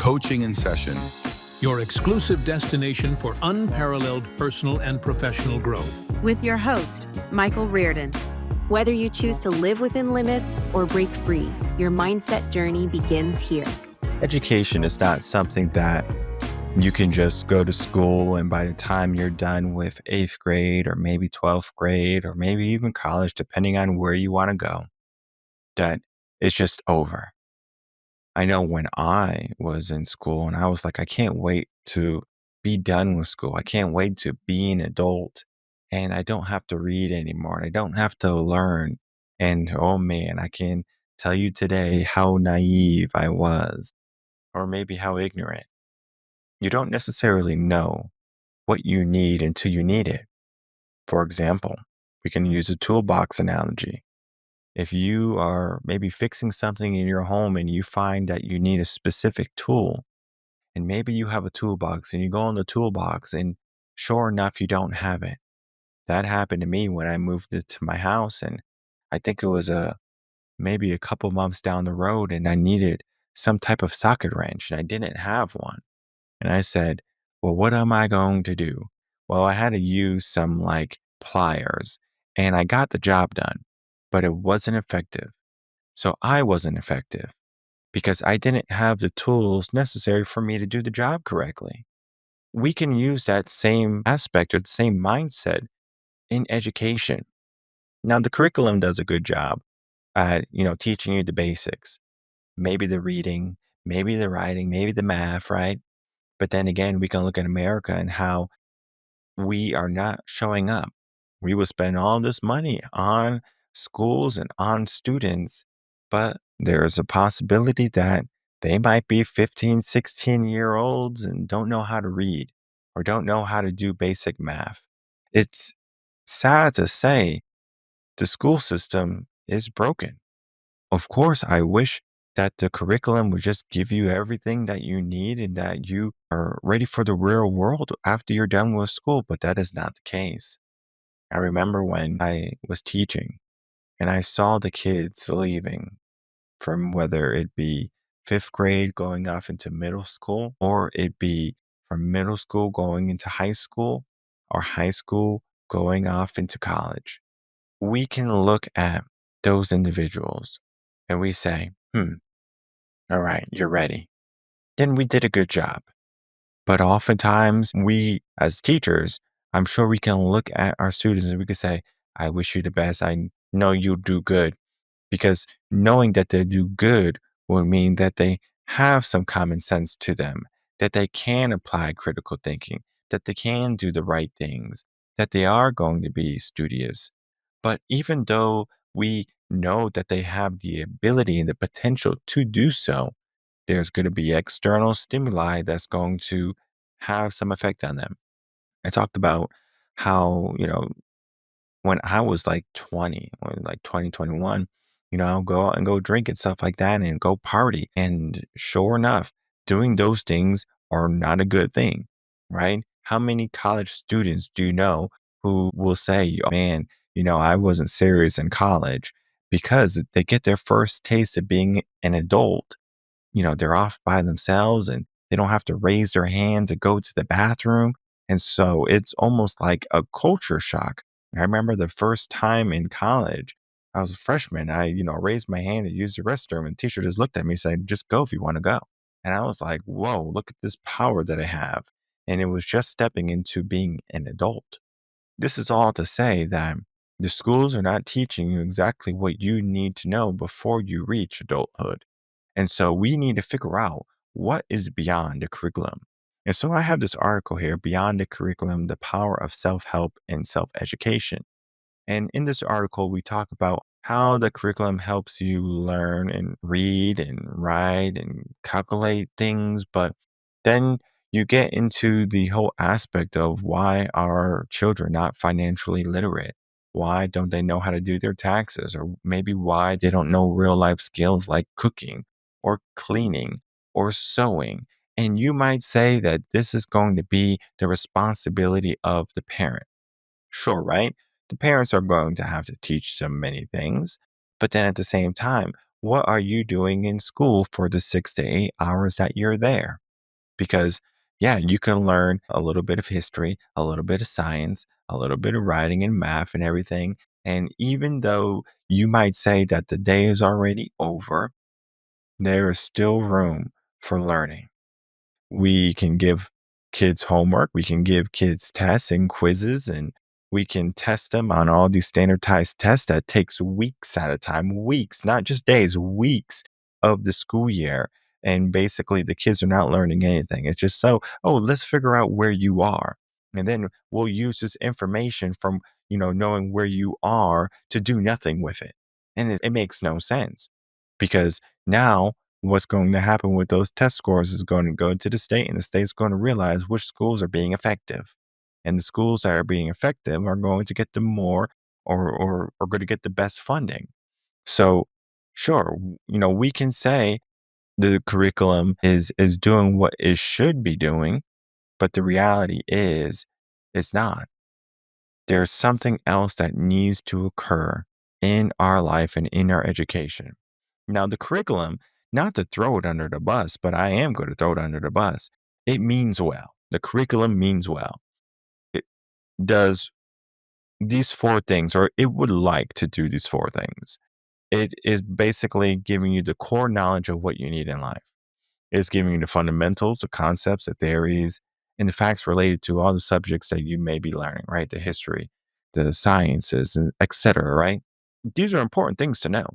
Coaching in Session. Your exclusive destination for unparalleled personal and professional growth. With your host, Michael Rearden. Whether you choose to live within limits or break free, your mindset journey begins here. Education is not something that you can just go to school and by the time you're done with 8th grade or maybe 12th grade or maybe even college, depending on where you want to go, that it's just over. I know when I was in school and I was like, I can't wait to be done with school. I can't wait to be an adult and I don't have to read anymore. And I don't have to learn. And oh man, I can tell you today how naive I was or maybe how ignorant. You don't necessarily know what you need until you need it. For example, we can use a toolbox analogy. If you are maybe fixing something in your home and you find that you need a specific tool, and maybe you have a toolbox and you go in the toolbox and sure enough, you don't have it. That happened to me when I moved into my house. And I think it was maybe a couple months down the road and I needed some type of socket wrench and I didn't have one. And I said, well, what am I going to do? Well, I had to use some like pliers and I got the job done, but it wasn't effective. So I wasn't effective because I didn't have the tools necessary for me to do the job correctly. We can use that same aspect or the same mindset in education. Now, the curriculum does a good job at, teaching you the basics, maybe the reading, maybe the writing, maybe the math, right? But then again, we can look at America and how we are not showing up. We will spend all this money on schools and on students, but there is a possibility that they might be 15, 16-year-olds and don't know how to read or don't know how to do basic math. It's sad to say the school system is broken. Of course, I wish that the curriculum would just give you everything that you need and that you are ready for the real world after you're done with school, but that is not the case. I remember when I was teaching and I saw the kids leaving from whether it be 5th grade going off into middle school or it be from middle school going into high school or high school going off into college. We can look at those individuals and we say, all right, you're ready. Then we did a good job. But oftentimes we as teachers, I'm sure we can look at our students and we can say, I wish you the best. I know you'll do good. Because knowing that they do good will mean that they have some common sense to them, that they can apply critical thinking, that they can do the right things, that they are going to be studious. But even though we know that they have the ability and the potential to do so, there's going to be external stimuli that's going to have some effect on them. I talked about how, when I was like 20, or like 2021, I'll go out and go drink and stuff like that and go party. And sure enough, doing those things are not a good thing, right? How many college students do you know who will say, oh, man, I wasn't serious in college because they get their first taste of being an adult, they're off by themselves and they don't have to raise their hand to go to the bathroom. And so it's almost like a culture shock. I remember the first time in college, I was a freshman. I, raised my hand to use the restroom and the teacher just looked at me and said, just go if you want to go. And I was like, whoa, look at this power that I have. And it was just stepping into being an adult. This is all to say that the schools are not teaching you exactly what you need to know before you reach adulthood. And so we need to figure out what is beyond the curriculum. And so I have this article here, Beyond the Curriculum, the Power of Self-Help and Self-Education. And in this article, we talk about how the curriculum helps you learn and read and write and calculate things. But then you get into the whole aspect of why are children not financially literate? Why don't they know how to do their taxes? Or maybe why they don't know real life skills like cooking or cleaning or sewing. And you might say that this is going to be the responsibility of the parent. Sure, right? The parents are going to have to teach them many things. But then at the same time, what are you doing in school for the 6 to 8 hours that you're there? Because, yeah, you can learn a little bit of history, a little bit of science, a little bit of writing and math and everything. And even though you might say that the day is already over, there is still room for learning. We can give kids homework, we can give kids tests and quizzes, and we can test them on all these standardized tests that takes weeks at a time, weeks, not just days, weeks of the school year. And basically the kids are not learning anything. It's just so, oh, let's figure out where you are. And then we'll use this information from, knowing where you are to do nothing with it. And it makes no sense because now what's going to happen with those test scores is going to go to the state, and the state's going to realize which schools are being effective. And the schools that are being effective are going to get the more or are going to get the best funding. So sure, we can say the curriculum is doing what it should be doing, but the reality is it's not. There's something else that needs to occur in our life and in our education. Now, the curriculum, not to throw it under the bus, but I am going to throw it under the bus. It means well. The curriculum means well. It does these four things, or it would like to do these four things. It is basically giving you the core knowledge of what you need in life. It's giving you the fundamentals, the concepts, the theories, and the facts related to all the subjects that you may be learning, right? The history, the sciences, and et cetera, right? These are important things to know.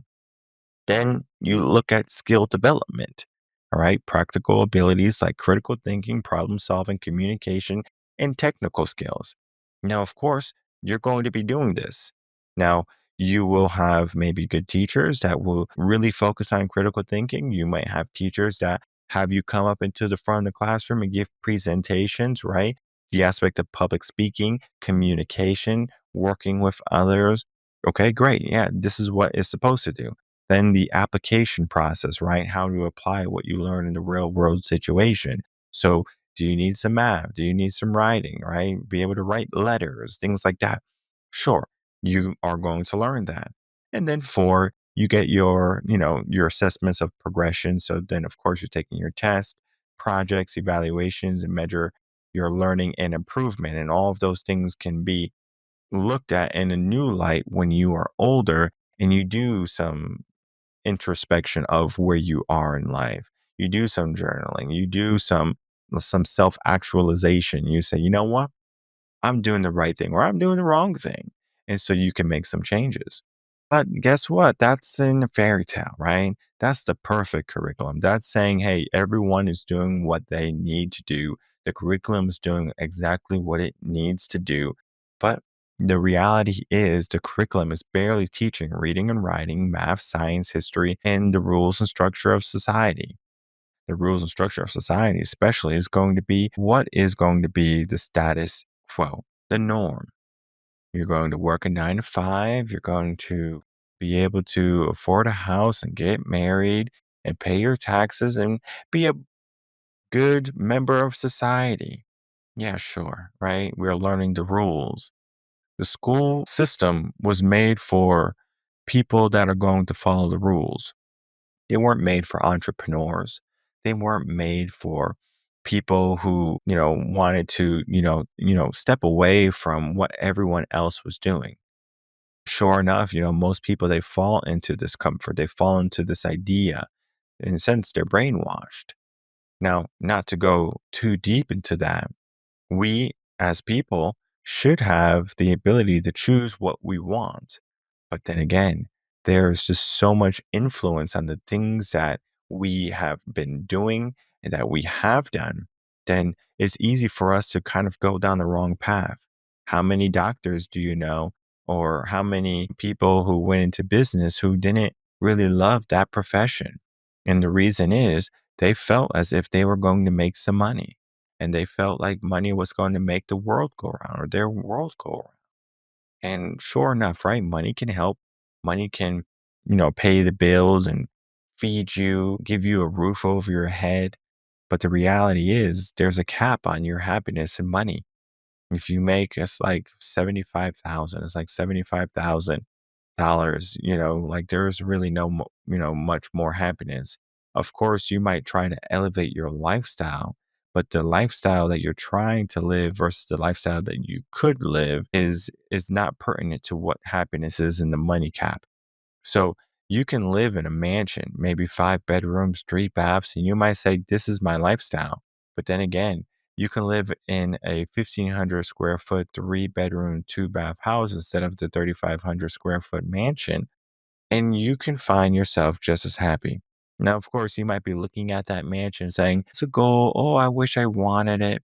Then you look at skill development, all right? Practical abilities like critical thinking, problem solving, communication, and technical skills. Now, of course, you're going to be doing this. Now, you will have maybe good teachers that will really focus on critical thinking. You might have teachers that have you come up into the front of the classroom and give presentations, right? The aspect of public speaking, communication, working with others. Okay, great. Yeah, this is what it's supposed to do. Then the application process, right? How to apply what you learn in the real world situation. So, do you need some math? Do you need some writing, right? Be able to write letters, things like that. Sure, you are going to learn that. And then four, you get your assessments of progression. So then of course you're taking your tests, projects, evaluations, and measure your learning and improvement. And all of those things can be looked at in a new light when you are older and you do some introspection of where you are in life. You do some journaling, you do some self-actualization. You say, you know what? I'm doing the right thing or I'm doing the wrong thing. And so you can make some changes. But guess what? That's in a fairy tale, right? That's the perfect curriculum. That's saying, hey, everyone is doing what they need to do. The curriculum is doing exactly what it needs to do. But the reality is the curriculum is barely teaching reading and writing, math, science, history, and the rules and structure of society. The rules and structure of society, especially, is going to be what is going to be the status quo, the norm. You're going to work a 9 to 5. You're going to be able to afford a house and get married and pay your taxes and be a good member of society. Yeah, sure, right? We're learning the rules. The school system was made for people that are going to follow the rules. They weren't made for entrepreneurs. They weren't made for people who, wanted to, step away from what everyone else was doing. Sure enough, most people they fall into this comfort. They fall into this idea. In a sense, they're brainwashed. Now, not to go too deep into that, we as people should have the ability to choose what we want. But then again, there's just so much influence on the things that we have been doing and that we have done, then it's easy for us to kind of go down the wrong path. How many doctors do you know, or how many people who went into business who didn't really love that profession? And the reason is they felt as if they were going to make some money and they felt like money was going to make the world go around or their world go around. And sure enough, right? Money can help. Money can, pay the bills and feed you, give you a roof over your head. But the reality is there's a cap on your happiness and money. If you make it's like 75,000, it's like 75,000. dollars, like there's really much more happiness. Of course, you might try to elevate your lifestyle, but the lifestyle that you're trying to live versus the lifestyle that you could live is not pertinent to what happiness is in the money cap. So you can live in a mansion, maybe 5 bedrooms, 3 baths, and you might say, this is my lifestyle. But then again, you can live in a 1,500 square foot, 3 bedroom, 2 bath house instead of the 3,500 square foot mansion, and you can find yourself just as happy. Now, of course, you might be looking at that mansion saying, it's a goal. Oh, I wish I wanted it.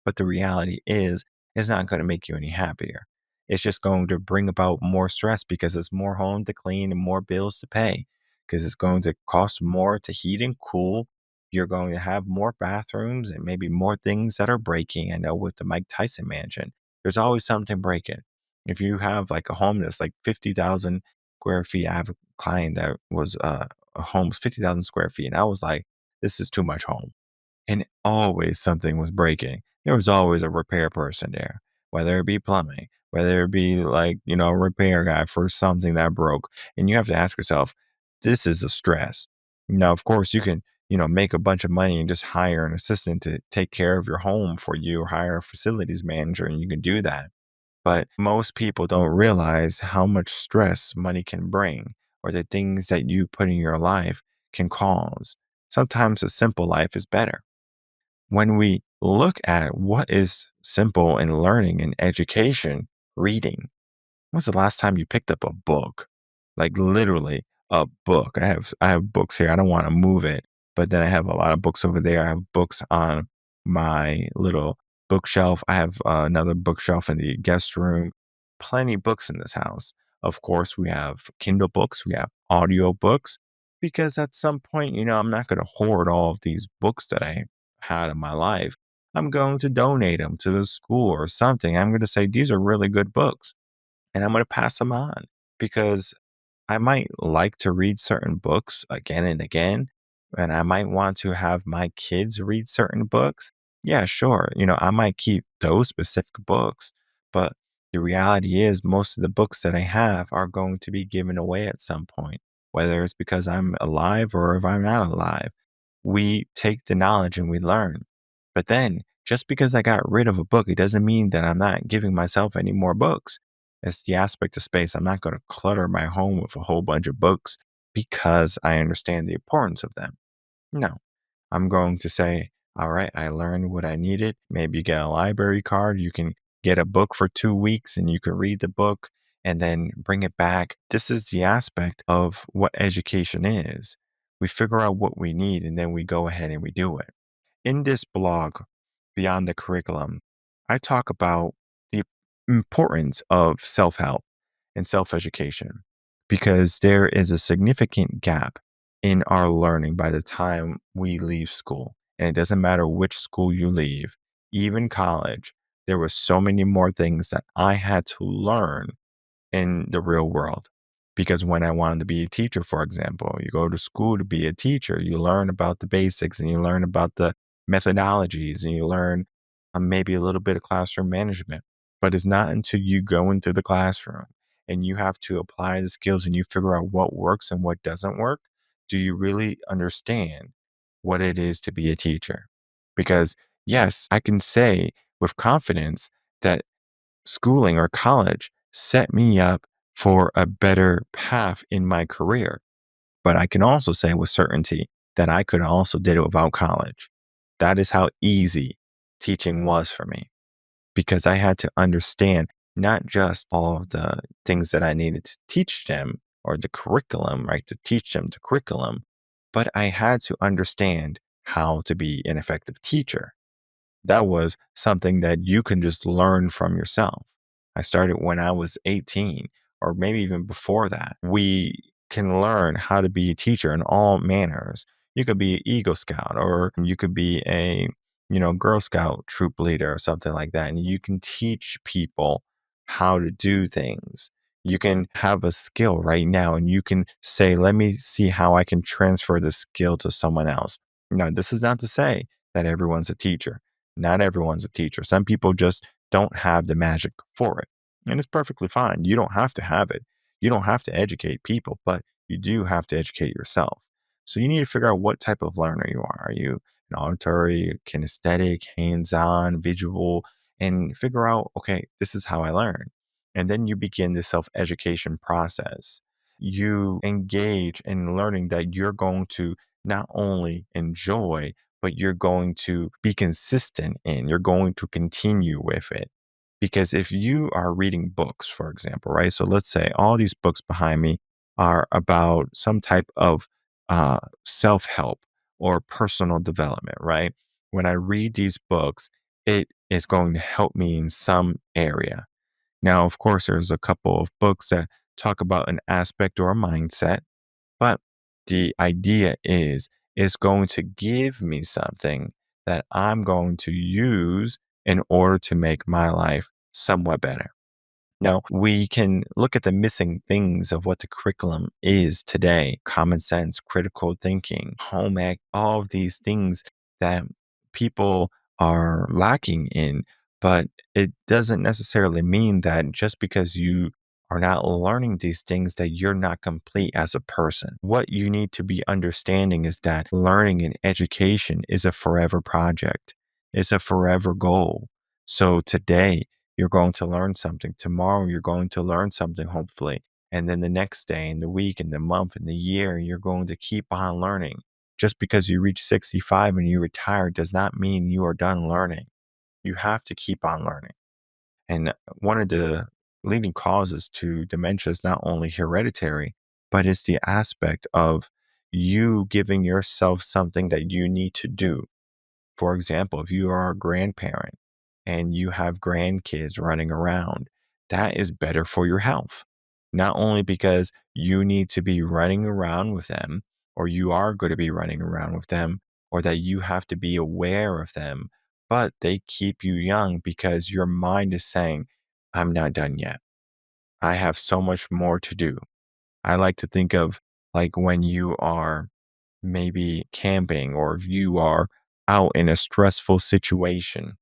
But the reality is, it's not going to make you any happier. It's just going to bring about more stress because it's more home to clean and more bills to pay because it's going to cost more to heat and cool. You're going to have more bathrooms and maybe more things that are breaking. I know with the Mike Tyson mansion, there's always something breaking. If you have like a home that's like 50,000 square feet, I have a client that was a home 50,000 square feet. And I was like, this is too much home, and always something was breaking. There was always a repair person there, whether it be plumbing, whether it be like, a repair guy for something that broke. And you have to ask yourself, this is a stress. Now, of course, you can, make a bunch of money and just hire an assistant to take care of your home for you or hire a facilities manager and you can do that. But most people don't realize how much stress money can bring or the things that you put in your life can cause. Sometimes a simple life is better. When we look at what is simple in learning and education, reading, when's the last time you picked up a book? Like literally a book. I have books here. I don't want to move it, but then I have a lot of books over there. I have books on my little bookshelf. I have another bookshelf in the guest room. Plenty of books in this house. Of course, we have Kindle books, we have audio books, because at some point, I'm not going to hoard all of these books that I had in my life. I'm going to donate them to the school or something. I'm going to say, these are really good books and I'm going to pass them on because I might like to read certain books again and again, and I might want to have my kids read certain books. Yeah, sure. I might keep those specific books, but the reality is most of the books that I have are going to be given away at some point, whether it's because I'm alive or if I'm not alive. We take the knowledge and we learn. But then just because I got rid of a book, it doesn't mean that I'm not giving myself any more books. It's the aspect of space. I'm not going to clutter my home with a whole bunch of books because I understand the importance of them. No, I'm going to say, all right, I learned what I needed. Maybe you get a library card. You can get a book for 2 weeks and you can read the book and then bring it back. This is the aspect of what education is. We figure out what we need and then we go ahead and we do it. In this blog, Beyond the Curriculum, I talk about the importance of self help and self education because there is a significant gap in our learning by the time we leave school. And it doesn't matter which school you leave, even college, there were so many more things that I had to learn in the real world. Because when I wanted to be a teacher, for example, you go to school to be a teacher, you learn about the basics and you learn about the methodologies and you learn maybe a little bit of classroom management. But it's not until you go into the classroom and you have to apply the skills and you figure out what works and what doesn't work, do you really understand what it is to be a teacher? Because yes, I can say with confidence that schooling or college set me up for a better path in my career. But I can also say with certainty that I could also did it without college. That is how easy teaching was for me because I had to understand not just all of the things that I needed to teach them or the curriculum, right, to teach them the curriculum, but I had to understand how to be an effective teacher. That was something that you can just learn from yourself. I started when I was 18 or maybe even before that. We can learn how to be a teacher in all manners. You could be an Eagle Scout or you could be a, Girl Scout troop leader or something like that. And you can teach people how to do things. You can have a skill right now and you can say, let me see how I can transfer the skill to someone else. Now, this is not to say that everyone's a teacher. Not everyone's a teacher. Some people just don't have the magic for it. And it's perfectly fine. You don't have to have it. You don't have to educate people, but you do have to educate yourself. So you need to figure out what type of learner you are. Are you an auditory, kinesthetic, hands-on, visual, and figure out, okay, this is how I learn. And then you begin the self-education process. You engage in learning that you're going to not only enjoy, but you're going to be consistent in, you're going to continue with it. Because if you are reading books, for example, right? So let's say all these books behind me are about some type of self help or personal development, right? When I read these books, it is going to help me in some area. Now, of course, there's a couple of books that talk about an aspect or a mindset, but the idea is it's going to give me something that I'm going to use in order to make my life somewhat better. Now, we can look at the missing things of what the curriculum is today: common sense, critical thinking, home ec, all of these things that people are lacking in. But it doesn't necessarily mean that just because you are not learning these things that you're not complete as a person. What you need to be understanding is that learning and education is a forever project. It's a forever goal. So today, you're going to learn something. Tomorrow, you're going to learn something, hopefully. And then the next day, and the week, and the month, and the year, you're going to keep on learning. Just because you reach 65 and you retire does not mean you are done learning. You have to keep on learning. And one of the leading causes to dementia is not only hereditary, but it's the aspect of you giving yourself something that you need to do. For example, if you are a grandparent and you have grandkids running around, that is better for your health. Not only because you need to be running around with them, or you are going to be running around with them, or that you have to be aware of them, but they keep you young because your mind is saying, I'm not done yet. I have so much more to do. I like to think of like when you are maybe camping or if you are out in a stressful situation,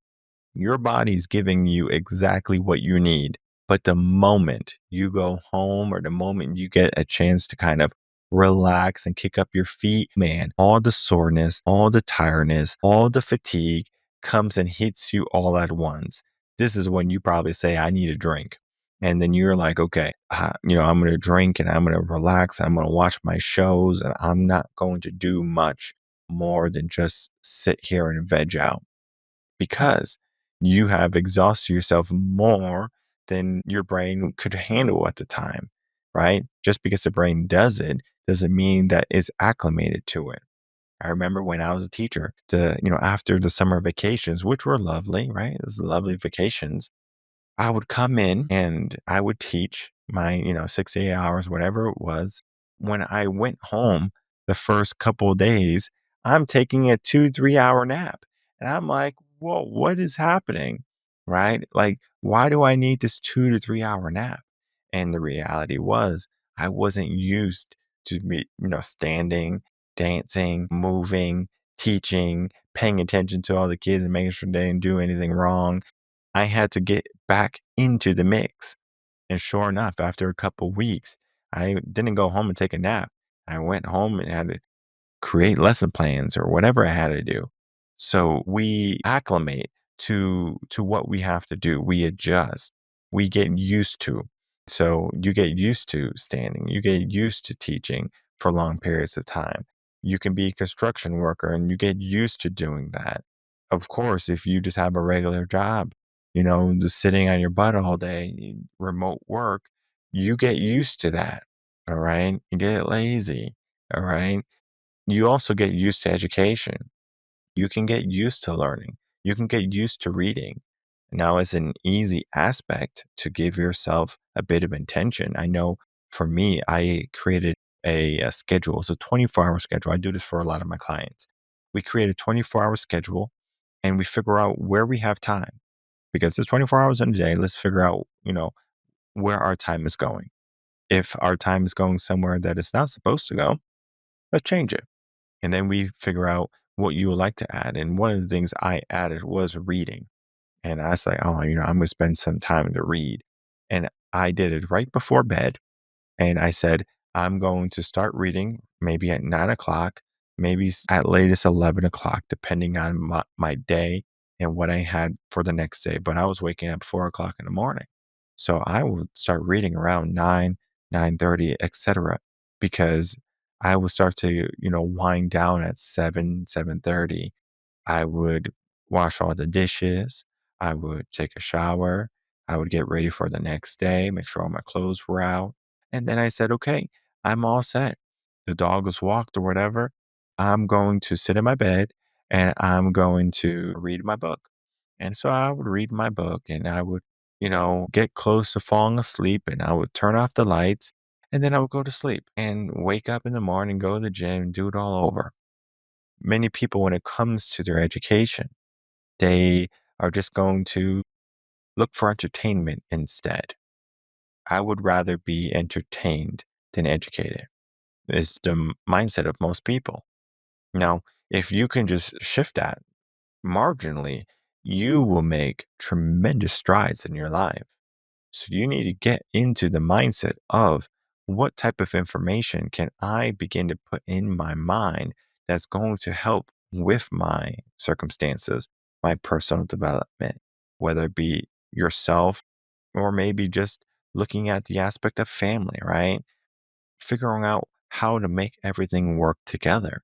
your body's giving you exactly what you need. But the moment you go home or the moment you get a chance to kind of relax and kick up your feet, man, all the soreness, all the tiredness, all the fatigue comes and hits you all at once. This is when you probably say, I need a drink. And then you're like, okay, I'm going to drink and I'm going to relax. I'm going to watch my shows and I'm not going to do much more than just sit here and veg out because you have exhausted yourself more than your brain could handle at the time, right? Just because the brain does it doesn't mean that it's acclimated to it. I remember when I was a teacher, after the summer vacations, which were lovely, right? It was lovely vacations. I would come in and I would teach my, 6 to 8 hours, whatever it was. When I went home the first couple of days, I'm taking a 2, 3 hour nap. And I'm like, whoa, what is happening? Right? Like, why do I need this 2 to 3 hour nap? And the reality was I wasn't used to me, standing, dancing, moving, teaching, paying attention to all the kids and making sure they didn't do anything wrong. I had to get back into the mix. And sure enough, after a couple weeks, I didn't go home and take a nap. I went home and had to create lesson plans or whatever I had to do. So we acclimate to what we have to do. We adjust. We get used to. So you get used to standing. You get used to teaching for long periods of time. You can be a construction worker and you get used to doing that. Of course, if you just have a regular job, just sitting on your butt all day, remote work, you get used to that. All right. You get lazy. All right. You also get used to education. You can get used to learning. You can get used to reading. Now, as an easy aspect to give yourself a bit of intention, I know for me, I created a schedule. It's a 24-hour schedule. I do this for a lot of my clients. We create a 24-hour schedule and we figure out where we have time because there's 24 hours in a day. Let's figure out, where our time is going. If our time is going somewhere that it's not supposed to go, let's change it. And then we figure out what you would like to add. And one of the things I added was reading. And I was like, oh, I'm going to spend some time to read. And I did it right before bed. And I said, I'm going to start reading maybe at 9 o'clock, maybe at latest 11 o'clock, depending on my day and what I had for the next day. But I was waking up 4 o'clock in the morning. So I would start reading around 9, 9:30, etc. Because I would start to, wind down at 7, 7:30. I would wash all the dishes. I would take a shower. I would get ready for the next day, make sure all my clothes were out. And then I said, okay, I'm all set. The dog was walked or whatever. I'm going to sit in my bed and I'm going to read my book. And so I would read my book and I would, get close to falling asleep and I would turn off the lights and then I would go to sleep and wake up in the morning, go to the gym, do it all over. Many people, when it comes to their education, they are just going to look for entertainment instead. I would rather be entertained than educated, is the mindset of most people. Now, if you can just shift that marginally, you will make tremendous strides in your life. So you need to get into the mindset of what type of information can I begin to put in my mind that's going to help with my circumstances, my personal development, whether it be yourself or maybe just looking at the aspect of family, right? Figuring out how to make everything work together.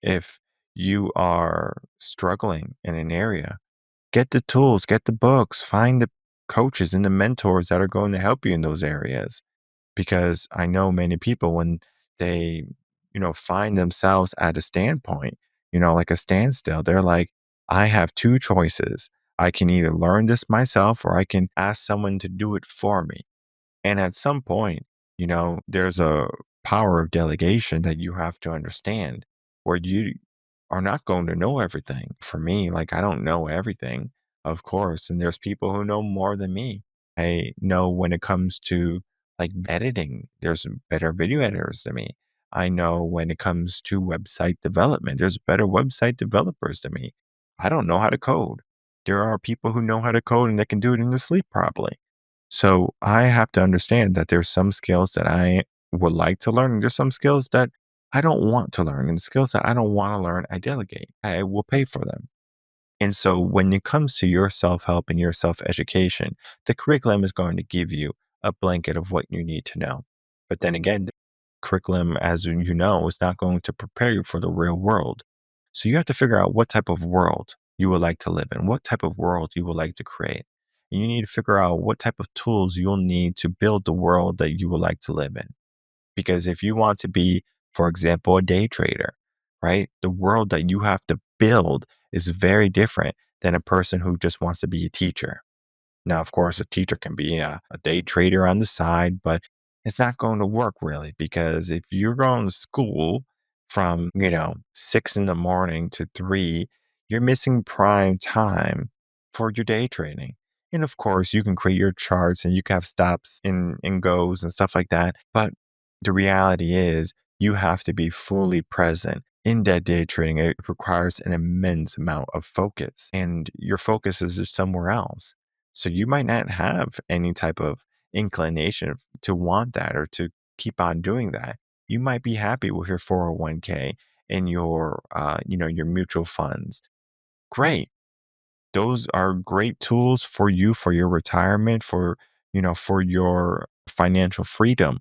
If you are struggling in an area, get the tools, get the books, find the coaches and the mentors that are going to help you in those areas. Because I know many people when they, find themselves at a standpoint, like a standstill, they're like, I have two choices. I can either learn this myself or I can ask someone to do it for me. And at some point, there's a power of delegation that you have to understand where you are not going to know everything. For me, like I don't know everything, of course. And there's people who know more than me. I know when it comes to like editing, there's better video editors than me. I know when it comes to website development, there's better website developers than me. I don't know how to code. There are people who know how to code and they can do it in their sleep probably. So I have to understand that there's some skills that I would like to learn, and there's some skills that I don't want to learn. And the skills that I don't want to learn, I delegate. I will pay for them. And so when it comes to your self help and your self education, the curriculum is going to give you a blanket of what you need to know. But then again, the curriculum, as you know, is not going to prepare you for the real world. So you have to figure out what type of world you would like to live in, what type of world you would like to create. And you need to figure out what type of tools you'll need to build the world that you would like to live in. Because if you want to be, for example, a day trader, right? The world that you have to build is very different than a person who just wants to be a teacher. Now, of course, a teacher can be a day trader on the side, but it's not going to work really because if you're going to school from, 6 in the morning to 3, you're missing prime time for your day trading. And of course, you can create your charts and you can have stops and goes and stuff like that. But the reality is, you have to be fully present in that day trading. It requires an immense amount of focus, and your focus is just somewhere else. So you might not have any type of inclination to want that or to keep on doing that. You might be happy with your 401k and your, your mutual funds. Great. Those are great tools for you, for your retirement, for your financial freedom.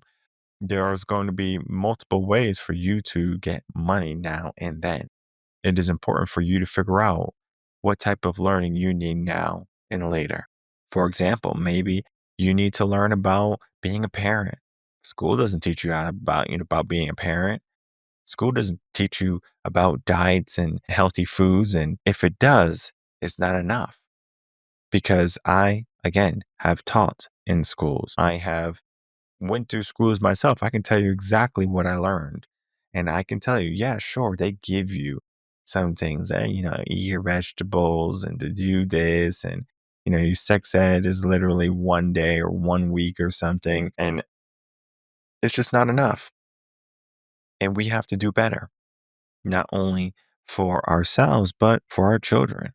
There's going to be multiple ways for you to get money now and then. It is important for you to figure out what type of learning you need now and later. For example, maybe you need to learn about being a parent. School doesn't teach you about being a parent. School doesn't teach you about diets and healthy foods. And if it does, it's not enough because I, again, have taught in schools. I have went through schools myself. I can tell you exactly what I learned. And I can tell you, yeah, sure, they give you some things that, eat your vegetables and to do this. And, your sex ed is literally one day or 1 week or something. And it's just not enough. And we have to do better, not only for ourselves, but for our children.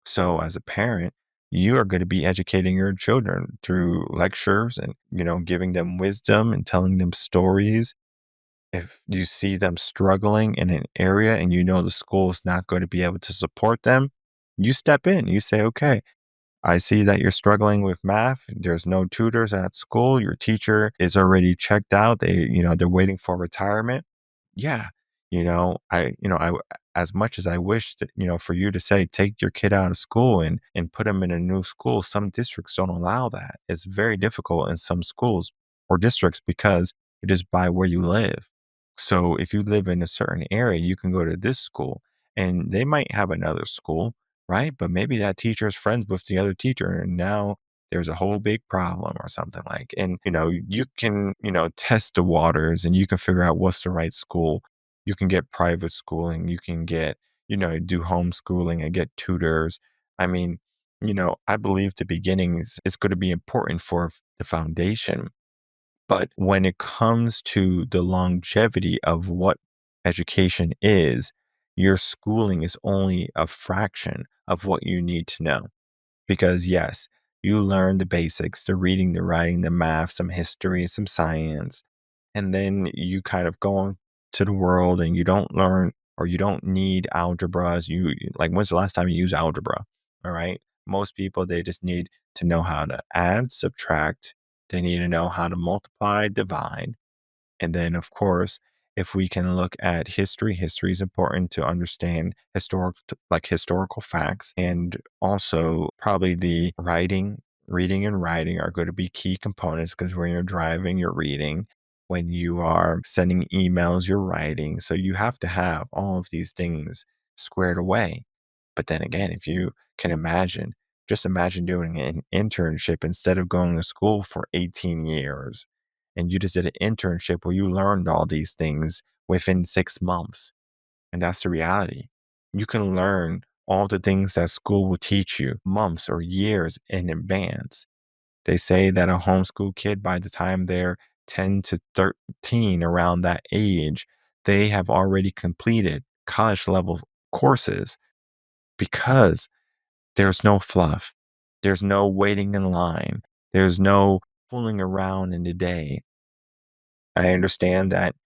So as a parent, You are going to be educating your children through lectures and, giving them wisdom and telling them stories. If you see them struggling in an area and you know the school is not going to be able to support them, you step in. You say, okay, I see that you're struggling with math. There's no tutors at school. Your teacher is already checked out. They're waiting for retirement. Yeah. As much as I wish that, for you to say, take your kid out of school and put them in a new school, some districts don't allow that. It's very difficult in some schools or districts because it is by where you live. So if you live in a certain area, you can go to this school and they might have another school, right? But maybe that teacher is friends with the other teacher and now there's a whole big problem or something like. And you can, test the waters and you can figure out what's the right school. You can get private schooling, you can get, do homeschooling and get tutors. I mean, I believe the beginnings is going to be important for the foundation. But when it comes to the longevity of what education is, your schooling is only a fraction of what you need to know. Because yes, you learn the basics, the reading, the writing, the math, some history, some science, and then you kind of go into the world and you don't learn or you don't need algebras. Like, when's the last time you used algebra? All right. Most people, they just need to know how to add, subtract. They need to know how to multiply, divide. And then, of course, if we can look at history, history is important to understand historical facts. And also, probably the reading and writing are going to be key components because when you're driving, you're reading. When you are sending emails, you're writing. So you have to have all of these things squared away. But then again, if you can imagine, just imagine doing an internship instead of going to school for 18 years and you just did an internship where you learned all these things within 6 months. And that's the reality. You can learn all the things that school will teach you months or years in advance. They say that a homeschool kid, by the time they're 10 to 13, around that age, they have already completed college level courses because there's no fluff. There's no waiting in line. There's no fooling around in the day. I understand that,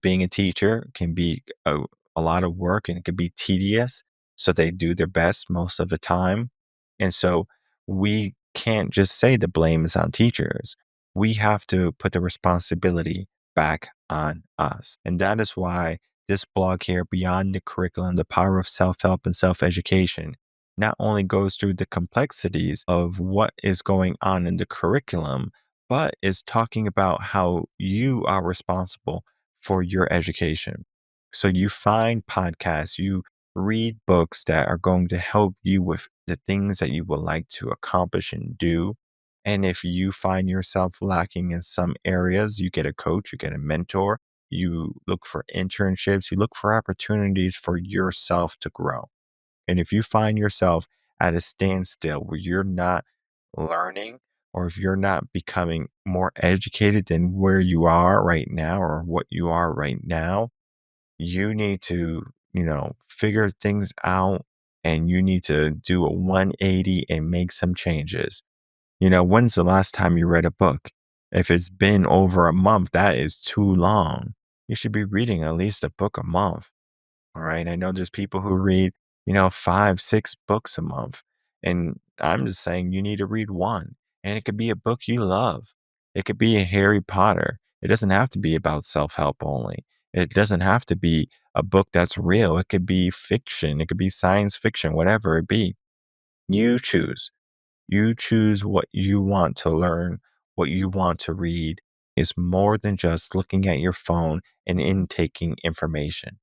being a teacher can be a lot of work and it can be tedious. So they do their best most of the time. And so we can't just say the blame is on teachers. We have to put the responsibility back on us. And that is why this blog here, Beyond the Curriculum, the Power of Self-Help and Self-Education, not only goes through the complexities of what is going on in the curriculum, but is talking about how you are responsible for your education. So you find podcasts, you read books that are going to help you with the things that you would like to accomplish and do. And if you find yourself lacking in some areas, you get a coach, you get a mentor, you look for internships, you look for opportunities for yourself to grow. And if you find yourself at a standstill where you're not learning, or if you're not becoming more educated than where you are right now or what you are right now, you need to, figure things out and you need to do a 180 and make some changes. When's the last time you read a book? If it's been over a month, that is too long. You should be reading at least a book a month. All right. I know there's people who read, 5, 6 books a month. And I'm just saying you need to read one. And it could be a book you love. It could be a Harry Potter. It doesn't have to be about self help only. It doesn't have to be a book that's real. It could be fiction. It could be science fiction, whatever it be. You choose. You choose what you want to learn, what you want to read. Is more than just looking at your phone and intaking information.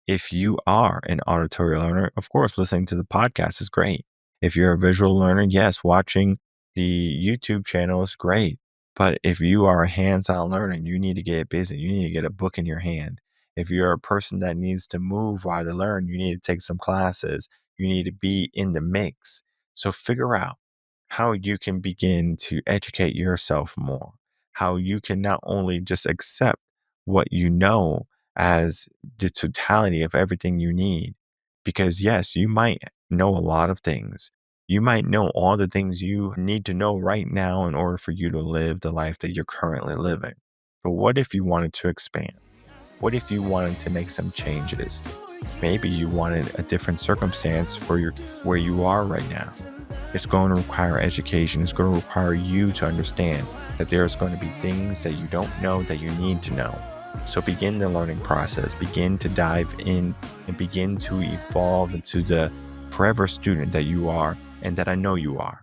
If you are an auditory learner, of course, listening to the podcast is great. If you're a visual learner, yes, watching the YouTube channel is great. But if you are a hands on learner, you need to get busy. You need to get a book in your hand. If you're a person that needs to move while they learn, you need to take some classes. You need to be in the mix. So figure out how you can begin to educate yourself more, how you can not only just accept what you know as the totality of everything you need. Because yes, you might know a lot of things. You might know all the things you need to know right now in order for you to live the life that you're currently living. But what if you wanted to expand? What if you wanted to make some changes? Maybe you wanted a different circumstance for where you are right now. It's going to require education. It's going to require you to understand that there's going to be things that you don't know that you need to know. So begin the learning process, begin to dive in and begin to evolve into the forever student that you are and that I know you are.